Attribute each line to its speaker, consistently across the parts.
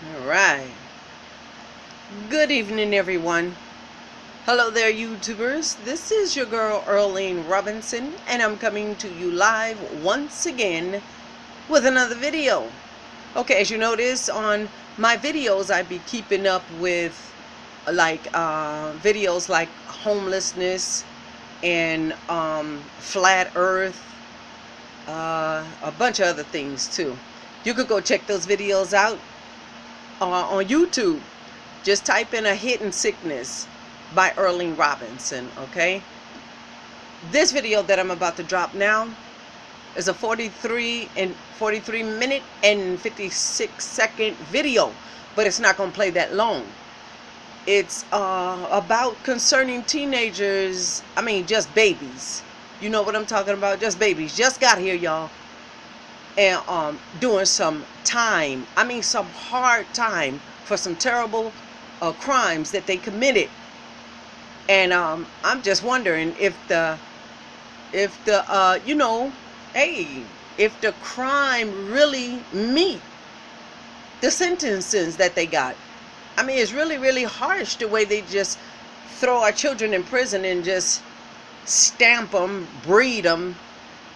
Speaker 1: All right. Good evening, everyone. Hello there, YouTubers. This is your girl, Earlene Robinson, and I'm coming to you live once again with another video. Okay, as you notice on my videos, I be keeping up with videos like homelessness and flat earth, a bunch of other things too. You could go check those videos out on YouTube. Just type in A Hidden Sickness by Earlene Robinson, okay? This video that I'm about to drop now is a 43 minute and 56-second video, but it's not going to play that long. It's about concerning teenagers, just babies. You know what I'm talking about? Just babies. Just got here, y'all. And doing some time, some hard time for some terrible crimes that they committed. And I'm just wondering if the crime really meet the sentences that they got. It's really, really harsh the way they just throw our children in prison and just stamp them, breed them,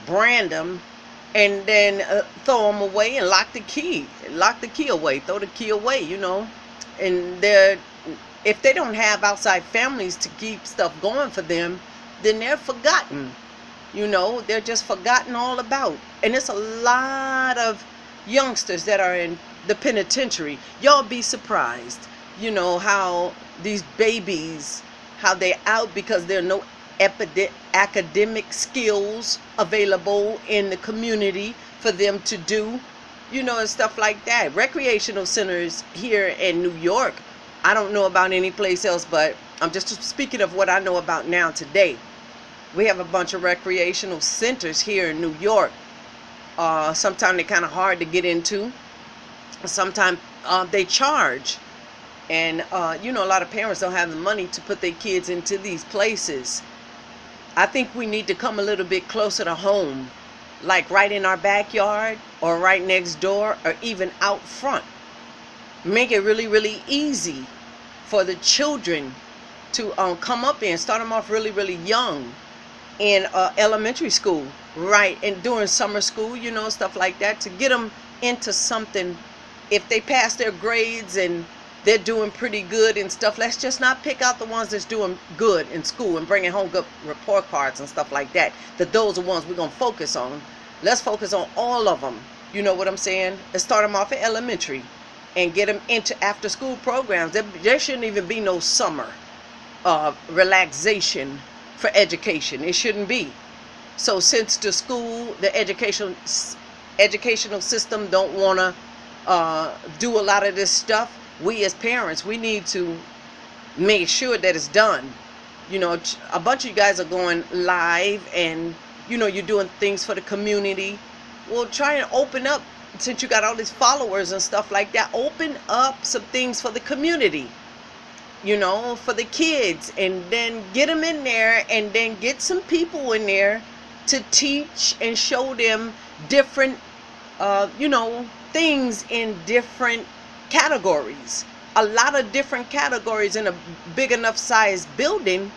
Speaker 1: brand them, and then throw them away and lock the key away, throw the key away, and if they don't have outside families to keep stuff going for them, then they're forgotten. They're just forgotten all about. And it's a lot of youngsters that are in the penitentiary. Y'all be surprised, how these babies, how they're out because there are no academic skills available in the community for them to do, and stuff like that. Recreational centers here in New York, I don't know about any place else, but I'm just speaking of what I know about now today. We have a bunch of recreational centers here in New York. Sometimes they're kind of hard to get into. Sometimes they charge. And, a lot of parents don't have the money to put their kids into these places. I think we need to come a little bit closer to home, like right in our backyard or right next door or even out front. Make it really, really easy for the children to come up in, start them off really, really young in elementary school, right, and during summer school, stuff like that, to get them into something. If they pass their grades and they're doing pretty good and stuff, let's just not pick out the ones that's doing good in school and bringing home good report cards and stuff like that. Those are the ones we're going to focus on. Let's focus on all of them. You know what I'm saying? Let's start them off at elementary and get them into after school programs. There shouldn't even be no summer relaxation for education. It shouldn't be. So since the educational system don't want to do a lot of this stuff, we as parents, we need to make sure that it's done. A bunch of you guys are going live and, you're doing things for the community. Well, try and open up, since you got all these followers and stuff like that, open up some things for the community, for the kids, and then get them in there, and then get some people in there to teach and show them different, things in different categories. A lot of different categories in a big enough size building.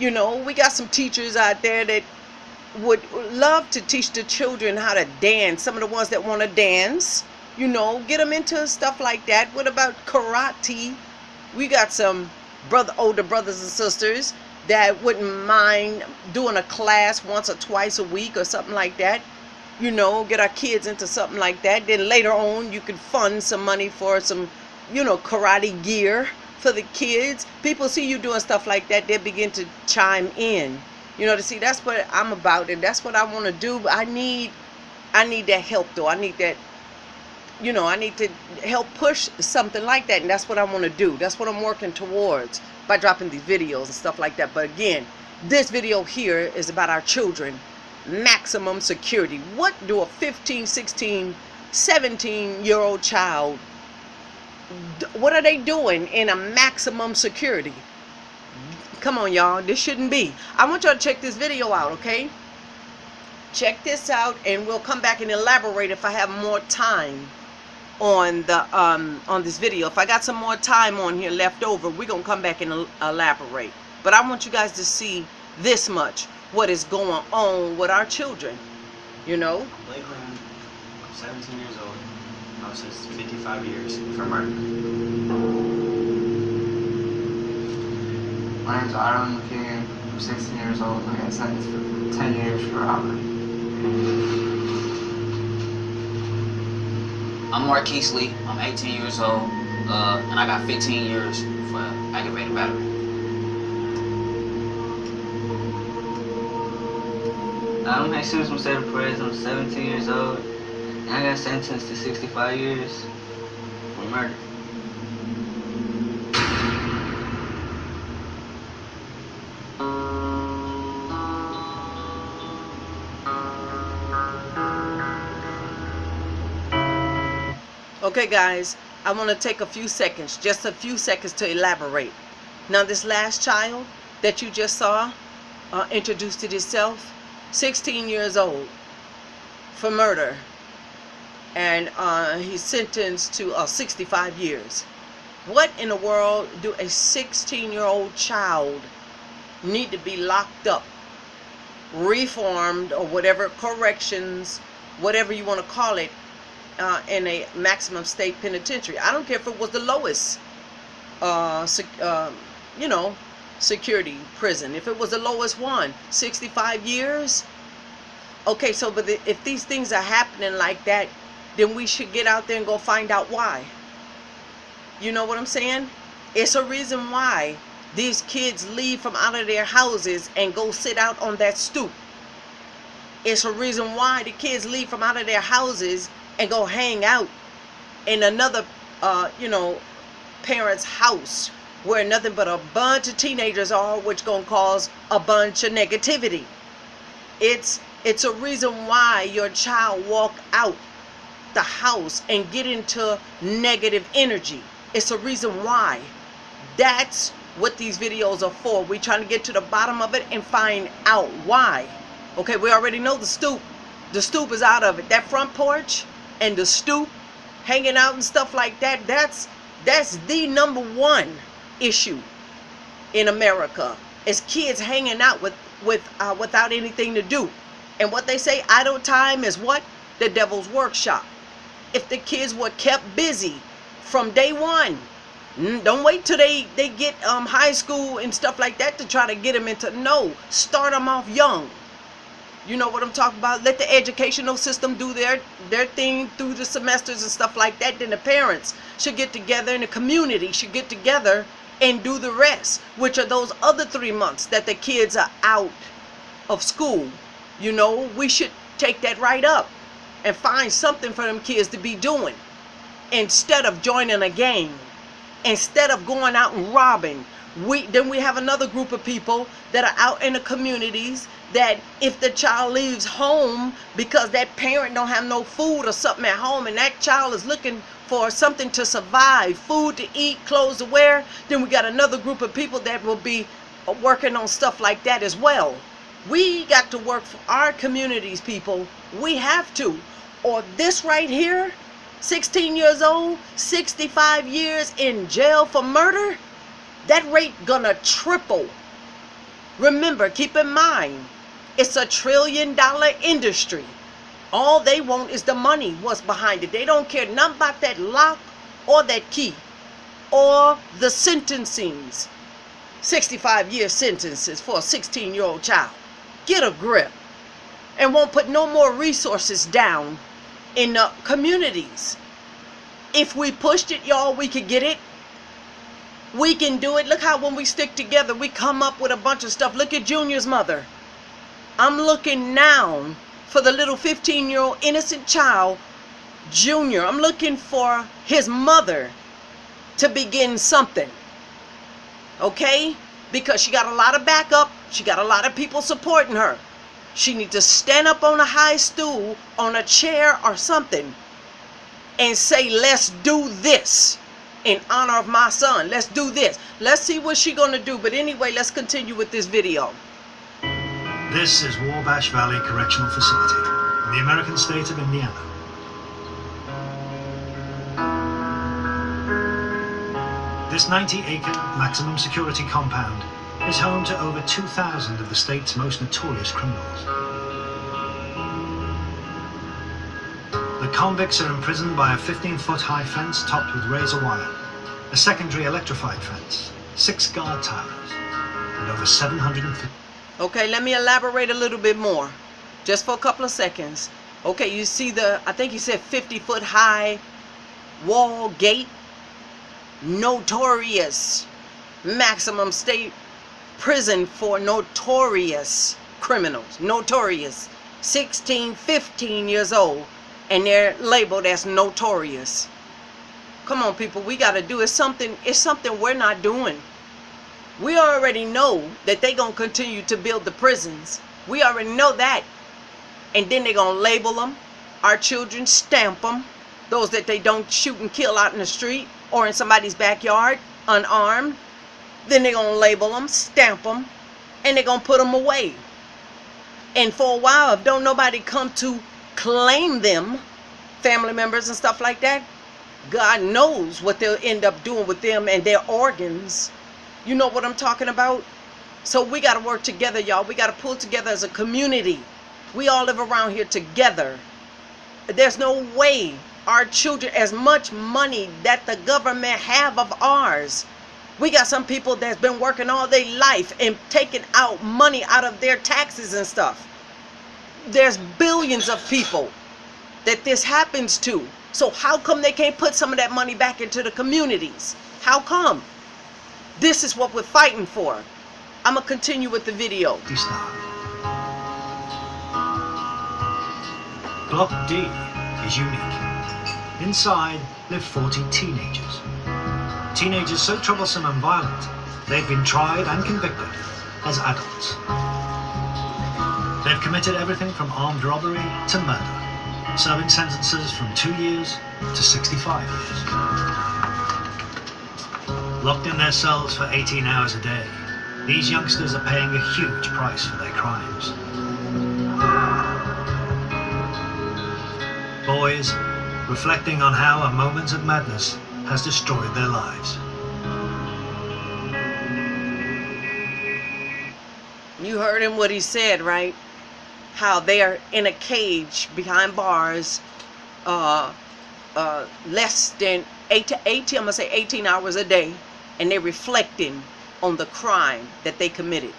Speaker 1: We got some teachers out there that would love to teach the children how to dance. Some of the ones that want to dance, get them into stuff like that. What about karate? We got some older brothers and sisters that wouldn't mind doing a class once or twice a week or something like that. Get our kids into something like that. Then later on, you could fund some money for some, karate gear for the kids. People see you doing stuff like that, they begin to chime in. To see, that's what I'm about, and that's what I want to do. But I need that help, though. I need that, I need to help push something like that, and that's what I want to do. That's what I'm working towards by dropping these videos and stuff like that. But again, this video here is about our children. Maximum security. What do a 15, 16, 17-year-old child, what are they doing in a maximum security? Come on, y'all. This shouldn't be. I want y'all to check this video out, okay? Check this out, and we'll come back and elaborate if I have more time. on the on this video. If I got some more time on here left over, we're gonna come back and elaborate. But I want you guys to see this much, what is going on with our children, you know.
Speaker 2: Lakeland, 17 years old, houses 55 years for murder.
Speaker 3: My name's Aaron McKeon. I'm 16 years old and I got sentenced for 10 years for robbery.
Speaker 4: I'm Marquise Lee. I'm 18 years old, and I got 15 years for aggravated battery.
Speaker 3: I'm Jesus Musetta Perez. I'm 17 years old and I got sentenced to 65 years for murder.
Speaker 1: Okay guys, I want to take a few seconds, just a few seconds to elaborate. Now this last child that you just saw introduced it itself, 16 years old for murder, and he's sentenced to 65 years. What in the world do a 16-year-old child need to be locked up, reformed, or whatever, corrections, whatever you want to call it, in a maximum state penitentiary? I don't care if it was the lowest you know, security prison. If it was the lowest one, 65 years. Okay, so but if these things are happening like that, then we should get out there and go find out why. You know what I'm saying? It's a reason why these kids leave from out of their houses and go sit out on that stoop. It's a reason why the kids leave from out of their houses and go hang out in another you know, parent's house where nothing but a bunch of teenagers are, which gonna cause a bunch of negativity. It's a reason why your child walk out the house and get into negative energy. It's a reason why. That's what these videos are for. We're trying to get to the bottom of it and find out why. Okay, we already know the stoop. The stoop is out of it. That front porch and the stoop, hanging out and stuff like that, that's the number one issue in America, is kids hanging out without anything to do. And what they say, idle time is what? The devil's workshop. If the kids were kept busy from day one, don't wait till they get high school and stuff like that to try to get them into, no, start them off young. You know what I'm talking about? Let the educational system do their thing through the semesters and stuff like that. Then the parents should get together and the community should get together and do the rest, which are those other 3 months that the kids are out of school. You know, we should take that right up and find something for them kids to be doing instead of joining a gang, instead of going out and robbing. Then we have another group of people that are out in the communities that if the child leaves home because that parent don't have no food or something at home and that child is looking for something to survive, food to eat, clothes to wear, then we got another group of people that will be working on stuff like that as well. We got to work for our communities, people. We have to. Or this right here, 16 years old, 65 years in jail for murder, that rate gonna triple. Remember, keep in mind, it's $1 trillion industry. All they want is the money, what's behind it. They don't care nothing about that lock or that key or the sentencings. 65-year sentences for a 16-year-old child. Get a grip. And won't put no more resources down in the communities. If we pushed it, y'all, we could get it. We can do it. Look how when we stick together, we come up with a bunch of stuff. Look at Junior's mother. I'm looking now for the little 15-year-old innocent child, Junior. I'm looking for his mother to begin something. Okay? Because she got a lot of backup. She got a lot of people supporting her. She needs to stand up on a high stool, on a chair or something, and say, let's do this in honor of my son. Let's do this. Let's see what she's going to do. But anyway, let's continue with this video.
Speaker 5: This is Wabash Valley Correctional Facility in the American state of Indiana. This 90-acre maximum security compound is home to over 2,000 of the state's most notorious criminals. The convicts are imprisoned by a 15-foot high fence topped with razor wire, a secondary electrified fence, 6 guard towers, and over 750...
Speaker 1: Okay, let me elaborate a little bit more, just for a couple of seconds. Okay, you see I think you said 50-foot high wall gate? Notorious maximum state prison for notorious criminals. Notorious. 16, 15 years old, and they're labeled as notorious. Come on, people, we got to do it. It's something we're not doing. We already know that they're going to continue to build the prisons. We already know that. And then they're going to label them, our children, stamp them, those that they don't shoot and kill out in the street or in somebody's backyard, unarmed. Then they're going to label them, stamp them, and they're going to put them away. And for a while, if don't nobody come to claim them, family members and stuff like that, God knows what they'll end up doing with them and their organs. You know what I'm talking about? So we got to work together, y'all. We got to pull together as a community. We all live around here together. There's no way our children, as much money that the government have of ours, we got some people that's been working all their life and taking out money out of their taxes and stuff. There's billions of people that this happens to. So how come they can't put some of that money back into the communities? How come? This is what we're fighting for. I'm going to continue with the video.
Speaker 5: Block D is unique. Inside live 40 teenagers. Teenagers so troublesome and violent, they've been tried and convicted as adults. They've committed everything from armed robbery to murder, serving sentences from 2 years to 65 years. Locked in their cells for 18 hours a day, these youngsters are paying a huge price for their crimes. Boys reflecting on how a moment of madness has destroyed their lives.
Speaker 1: You heard him what he said, right? How they are in a cage behind bars, less than 18 hours a day, and they're reflecting on the crime that they committed.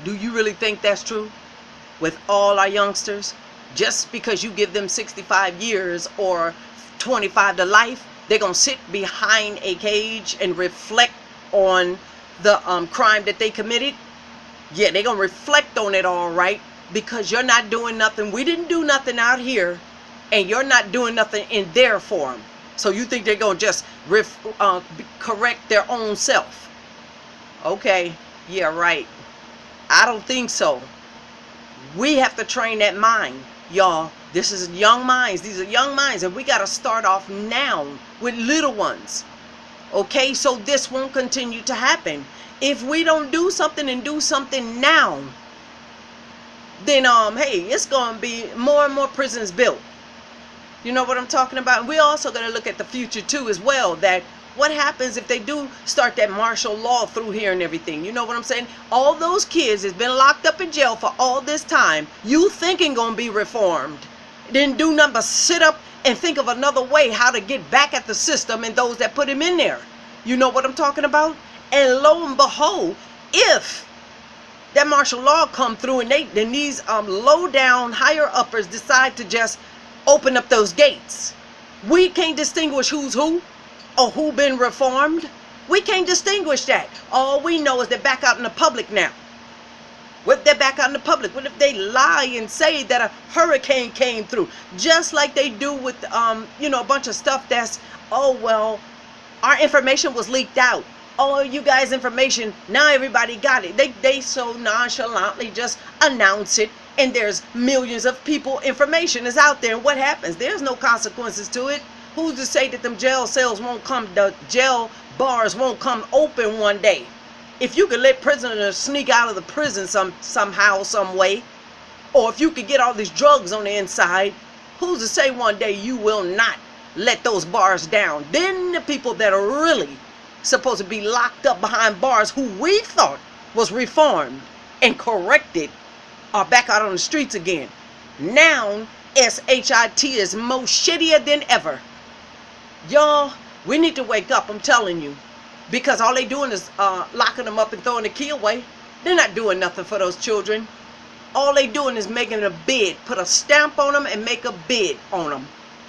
Speaker 1: Do you really think that's true? With all our youngsters, just because you give them 65 years or 25 to life, they're gonna sit behind a cage and reflect on the crime that they committed? Yeah, they're gonna reflect on it, all right, because you're not doing nothing. We didn't do nothing out here, and you're not doing nothing in their form. So you think they're gonna just correct their own self? Okay, yeah, right. I don't think so. We have to train that mind, y'all. This is young minds. These are young minds, and we got to start off now with little ones. Okay, so this won't continue to happen. If we don't do something and do something now, then hey, it's going to be more and more prisons built. You know what I'm talking about? We're also going to look at the future too as well, that what happens if they do start that martial law through here and everything? You know what I'm saying? All those kids has been locked up in jail for all this time. You thinking gonna be reformed. Didn't do nothing but sit up and think of another way how to get back at the system and those that put him in there. You know what I'm talking about? And lo and behold, if that martial law come through and then these low down higher uppers decide to just open up those gates, we can't distinguish who's who or who been reformed. We can't distinguish that. All we know is they're back out in the public now. What if they're back out in the public? What if they lie and say that a hurricane came through? Just like they do with, you know, a bunch of stuff that's, oh, well, our information was leaked out. Oh, you guys' information, now everybody got it. They so nonchalantly just announce it, and there's millions of people information is out there. And what happens? There's no consequences to it. Who's to say that them jail cells won't come, the jail bars won't come open one day? If you could let prisoners sneak out of the prison somehow, some way, or if you could get all these drugs on the inside, who's to say one day you will not let those bars down? Then the people that are really supposed to be locked up behind bars who we thought was reformed and corrected are back out on the streets again. Now, SHIT is more shittier than ever. Y'all, we need to wake up, I'm telling you. Because all they doing is locking them up and throwing the key away. They're not doing nothing for those children. All they doing is making a bid. Put a stamp on them and make a bid on them.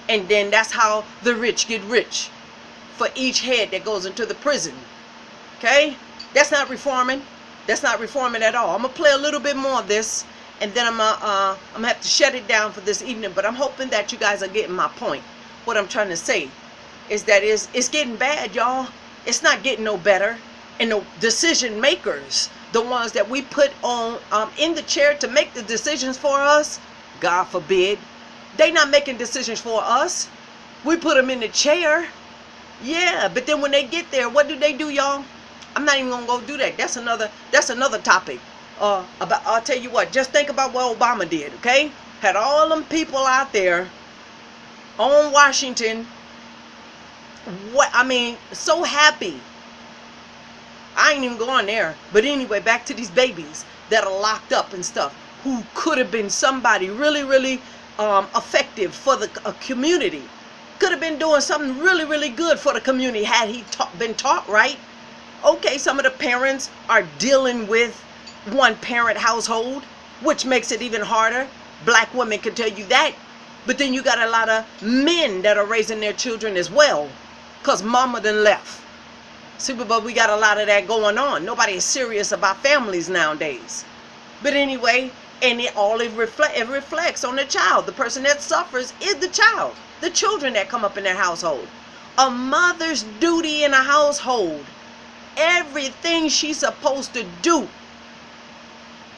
Speaker 1: And then that's how the rich get rich. For each head that goes into the prison. Okay? That's not reforming. That's not reforming at all. I'm going to play a little bit more of this. And then I'm going to have to shut it down for this evening. But I'm hoping that you guys are getting my point. What I'm trying to say is that it's getting bad, y'all. It's not getting no better. And the decision makers, the ones that we put on in the chair to make the decisions for us, God forbid, they not making decisions for us. We put them in the chair. Yeah, but then when they get there, what do, y'all? I'm not even gonna go do that. That's another topic. I'll tell you what. Just think about what Obama did. Okay, had all them people out there on Washington. What I mean, so happy. I ain't even going there. But anyway, back to these babies that are locked up and stuff, who could have been somebody really, really effective for the community. Could have been doing something really, really good for the community had he been taught right. Okay, some of the parents are dealing with one-parent household, which makes it even harder. Black women can tell you that. But then you got a lot of men that are raising their children as well, because mama done left. See, but we got a lot of that going on. Nobody is serious about families nowadays. But anyway, and it reflects on the child. The person that suffers is the child. The children that come up in that household. A mother's duty in a household. Everything she's supposed to do,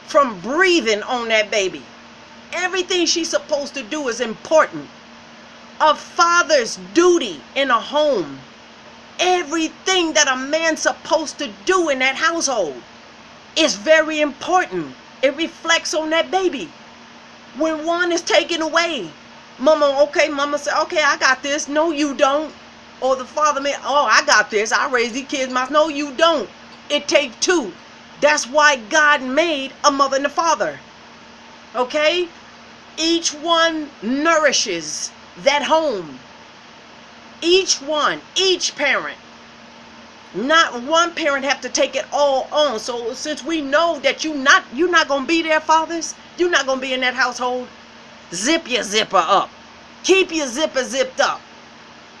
Speaker 1: from breathing on that baby, everything she's supposed to do is important. A father's duty in a home, everything that a man's supposed to do in that household is very important. It reflects on that baby. When one is taken away, mama said, okay, I got this. No, you don't. Or the father may, oh, I got this. I raised these kids myself. No, you don't. It takes two. That's why God made a mother and a father. Okay? Each one nourishes that home. Each one, each parent. Not one parent have to take it all on. So since we know that you're not going to be there, fathers, you're not going to be in that household, zip your zipper up. Keep your zipper zipped up.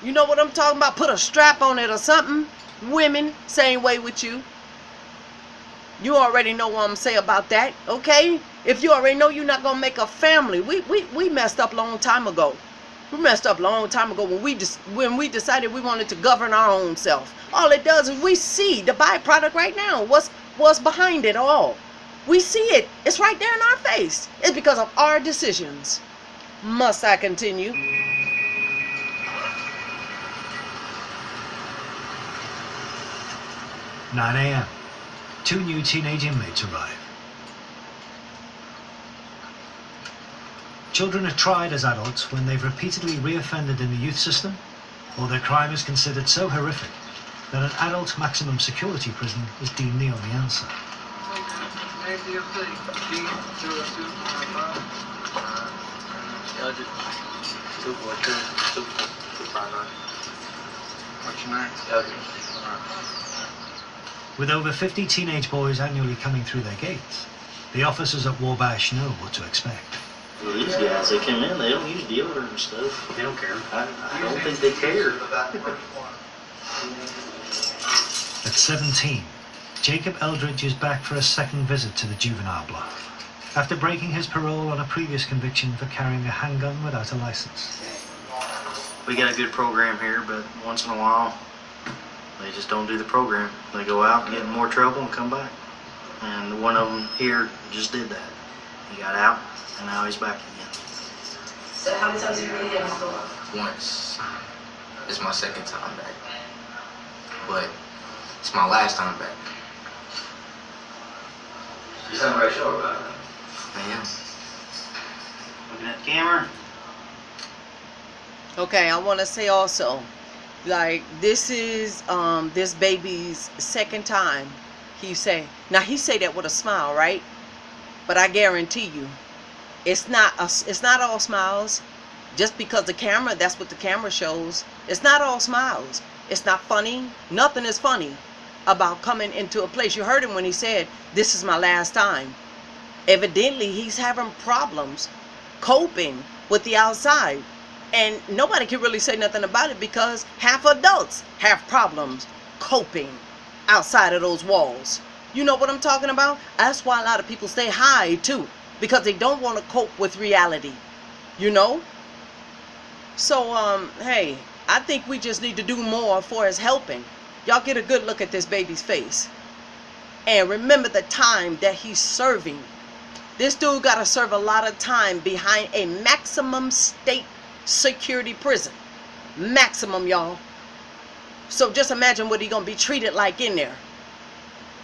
Speaker 1: You know what I'm talking about? Put a strap on it or something. Women, same way with you. You already know what I'm saying about that, okay? If you already know you're not going to make a family. We messed up a long time ago. We messed up a long time ago when we decided we wanted to govern our own self. All it does is we see the byproduct right now. What's behind it all? We see it. It's right there in our face. It's because of our decisions. Must I continue?
Speaker 5: "9 a.m. 2 new teenage inmates arrive. Children are tried as adults when they've repeatedly reoffended in the youth system, or their crime is considered so horrific that an adult maximum security prison is deemed the only answer. With over 50 teenage boys annually coming through their gates, the officers at Wabash know what to expect.
Speaker 6: Well, these guys, they come in, they don't use deodorant and stuff.
Speaker 2: They don't care.
Speaker 6: I don't think they care.
Speaker 5: At 17, Jacob Eldridge is back for a second visit to the juvenile block, after breaking his parole on a previous conviction for carrying a handgun without a license.
Speaker 6: We got a good program here, but once in a while, they just don't do the program. They go out and get in more trouble and come back. And one of them here just did that. He got out, and now he's back again.
Speaker 7: So how many times have you been here before?
Speaker 8: Once. It's my second time back. But it's my last time back.
Speaker 2: You sound very sure about it.
Speaker 8: I am.
Speaker 6: Looking at the camera.
Speaker 1: Okay, I want to say also Like, this is this baby's second time. He say, now he say that with a smile, right? But I guarantee you, it's not all smiles. Just because the camera, that's what the camera shows. It's not all smiles. It's not funny. Nothing is funny about coming into a place. You heard him when he said, this is my last time. Evidently, he's having problems coping with the outside. And nobody can really say nothing about it because half adults have problems coping outside of those walls. You know what I'm talking about? That's why a lot of people stay high too, because they don't want to cope with reality, you know? So, hey, I think we just need to do more for his helping. Y'all get a good look at this baby's face. And remember the time that he's serving. This dude got to serve a lot of time behind a maximum state security prison. Maximum, y'all. So just imagine what he gonna be treated like in there.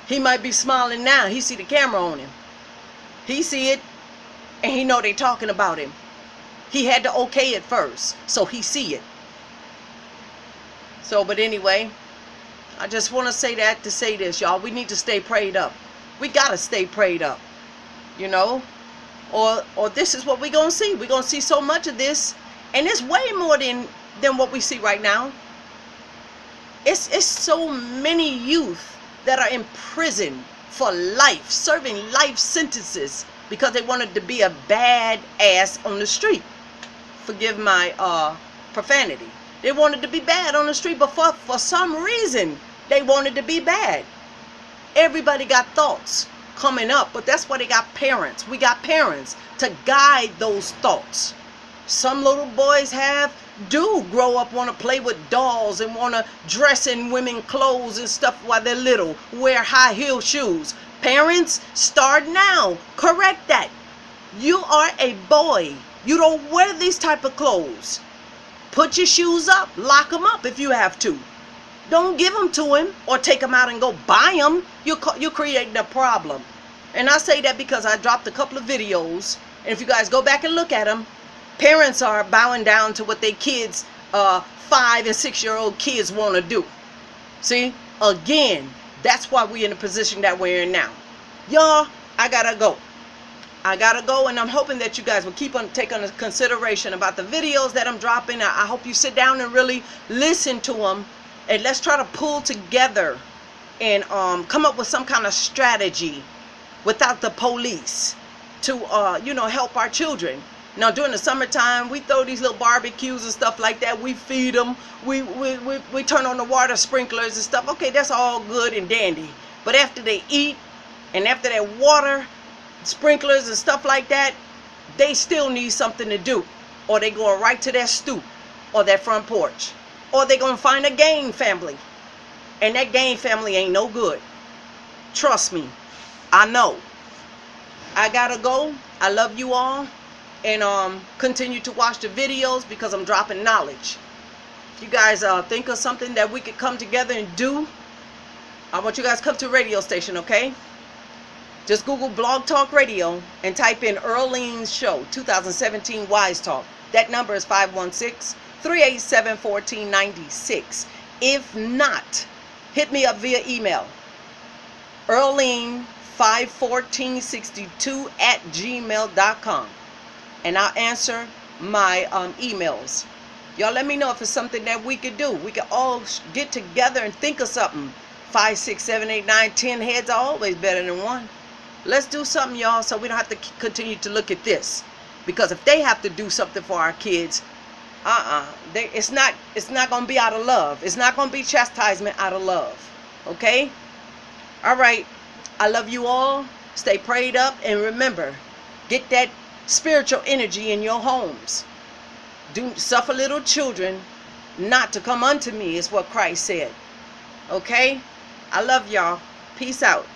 Speaker 1: He might be smiling now. He see the camera on him. He see it, and he know they talking about him. He had to okay it first, so he see it. So, but anyway, I just want to say that to say this, y'all. We need to stay prayed up. We gotta stay prayed up, you know, or this is what we gonna see. We gonna see so much of this. And it's way more than what we see right now. It's so many youth that are in prison for life, serving life sentences because they wanted to be a bad ass on the street. Forgive my profanity. They wanted to be bad on the street, but for some reason, they wanted to be bad. Everybody got thoughts coming up, but that's why they got parents. We got parents to guide those thoughts. Some little boys do grow up, want to play with dolls and want to dress in women clothes and stuff while they're little, wear high heel shoes. Parents, start now. Correct that. You are a boy. You don't wear these type of clothes. Put your shoes up. Lock them up if you have to. Don't give them to him or take them out and go buy them. You're creating a problem. And I say that because I dropped a couple of videos. And if you guys go back and look at them, parents are bowing down to what their kids, 5 and 6-year-old kids want to do. See? Again, that's why we're in the position that we're in now. Y'all, I gotta go. And I'm hoping that you guys will take under consideration about the videos that I'm dropping. I hope you sit down and really listen to them. And let's try to pull together and come up with some kind of strategy without the police to, help our children. Now, during the summertime, we throw these little barbecues and stuff like that. We feed them. We turn on the water sprinklers and stuff. Okay, that's all good and dandy. But after they eat and after that water sprinklers and stuff like that, they still need something to do. Or they going right to that stoop or that front porch. Or they going to find a gang family. And that gang family ain't no good. Trust me. I know. I gotta go. I love you all. And continue to watch the videos because I'm dropping knowledge. If you guys think of something that we could come together and do, I want you guys to come to a radio station, okay? Just Google Blog Talk Radio and type in Earlene's Show 2017 Wise Talk. That number is 516-387-1496. If not, hit me up via email. Earlene51462@gmail.com. And I'll answer my emails. Y'all let me know if it's something that we could do. We could all get together and think of something. 5, 6, 7, 8, 9, 10 heads are always better than one. Let's do something, y'all, so we don't have to continue to look at this. Because if they have to do something for our kids, it's not going to be out of love. It's not going to be chastisement out of love. Okay? All right. I love you all. Stay prayed up. And remember, get that spiritual energy in your homes. Do suffer little children not to come unto me, is what Christ said. Okay? I love y'all. Peace out.